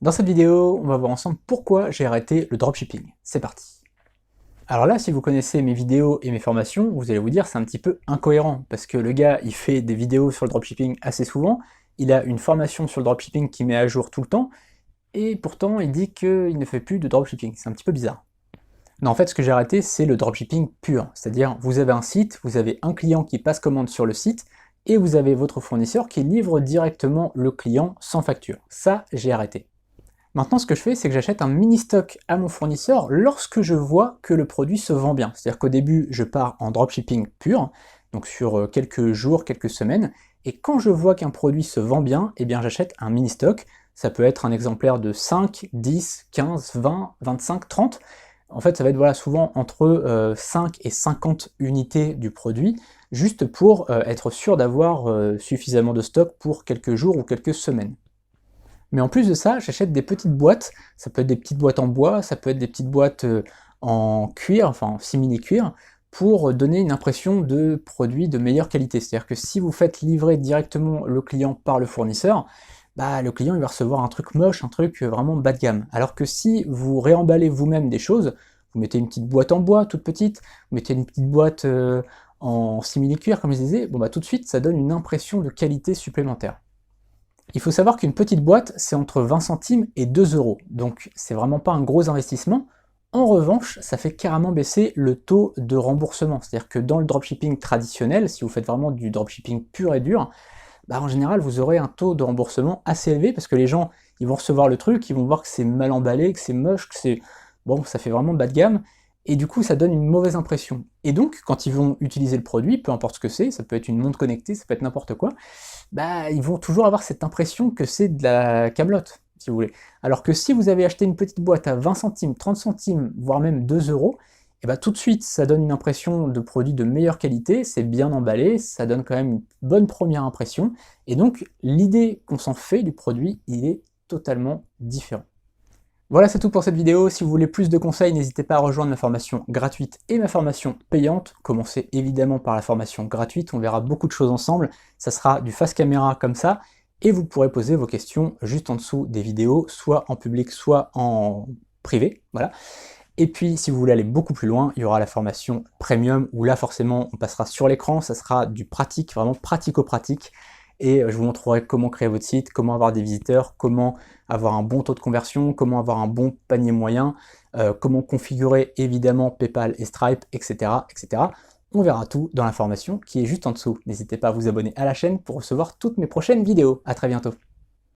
Dans cette vidéo, on va voir ensemble pourquoi j'ai arrêté le dropshipping. C'est parti. Alors là, si vous connaissez mes vidéos et mes formations, vous allez vous dire c'est un petit peu incohérent, parce que le gars, il fait des vidéos sur le dropshipping assez souvent, il a une formation sur le dropshipping qui met à jour tout le temps, et pourtant il dit qu'il ne fait plus de dropshipping. C'est un petit peu bizarre. Non, en fait, ce que j'ai arrêté, c'est le dropshipping pur. C'est-à-dire, vous avez un site, vous avez un client qui passe commande sur le site, et vous avez votre fournisseur qui livre directement le client sans facture. Ça, j'ai arrêté. Maintenant, ce que je fais, c'est que j'achète un mini-stock à mon fournisseur lorsque je vois que le produit se vend bien. C'est-à-dire qu'au début, je pars en dropshipping pur, donc sur quelques jours, quelques semaines, et quand je vois qu'un produit se vend bien, eh bien j'achète un mini-stock. Ça peut être un exemplaire de 5, 10, 15, 20, 25, 30. En fait, ça va être voilà, souvent entre 5 et 50 unités du produit, juste pour être sûr d'avoir suffisamment de stock pour quelques jours ou quelques semaines. Mais en plus de ça, j'achète des petites boîtes, ça peut être des petites boîtes en bois, ça peut être des petites boîtes en cuir, enfin en simili-cuir, pour donner une impression de produit de meilleure qualité. C'est-à-dire que si vous faites livrer directement le client par le fournisseur, bah, le client il va recevoir un truc moche, un truc vraiment bas de gamme. Alors que si vous réemballez vous-même des choses, vous mettez une petite boîte en bois toute petite, vous mettez une petite boîte en simili-cuir comme je disais, bon bah tout de suite ça donne une impression de qualité supplémentaire. Il faut savoir qu'une petite boîte, c'est entre 20 centimes et 2 euros, donc c'est vraiment pas un gros investissement. En revanche, ça fait carrément baisser le taux de remboursement. C'est-à-dire que dans le dropshipping traditionnel, si vous faites vraiment du dropshipping pur et dur, bah en général, vous aurez un taux de remboursement assez élevé parce que les gens, ils vont recevoir le truc, ils vont voir que c'est mal emballé, que c'est moche, que c'est... Bon, ça fait vraiment bas de gamme, et du coup, ça donne une mauvaise impression. Et donc, quand ils vont utiliser le produit, peu importe ce que c'est, ça peut être une montre connectée, ça peut être n'importe quoi, bah, ils vont toujours avoir cette impression que c'est de la camelote, si vous voulez. Alors que si vous avez acheté une petite boîte à 20 centimes, 30 centimes, voire même 2 euros, et bah tout de suite, ça donne une impression de produit de meilleure qualité, c'est bien emballé, ça donne quand même une bonne première impression, et donc l'idée qu'on s'en fait du produit, il est totalement différent. Voilà, c'est tout pour cette vidéo. Si vous voulez plus de conseils, n'hésitez pas à rejoindre ma formation gratuite et ma formation payante. Commencez évidemment par la formation gratuite, on verra beaucoup de choses ensemble. Ça sera du face caméra comme ça, et vous pourrez poser vos questions juste en dessous des vidéos, soit en public, soit en privé. Voilà. Et puis, si vous voulez aller beaucoup plus loin, il y aura la formation premium, où là, forcément, on passera sur l'écran, ça sera du pratique, vraiment pratico-pratique, et je vous montrerai comment créer votre site, comment avoir des visiteurs, comment avoir un bon taux de conversion, comment avoir un bon panier moyen, comment configurer évidemment PayPal et Stripe, etc., etc. On verra tout dans la formation qui est juste en dessous. N'hésitez pas à vous abonner à la chaîne pour recevoir toutes mes prochaines vidéos. À très bientôt.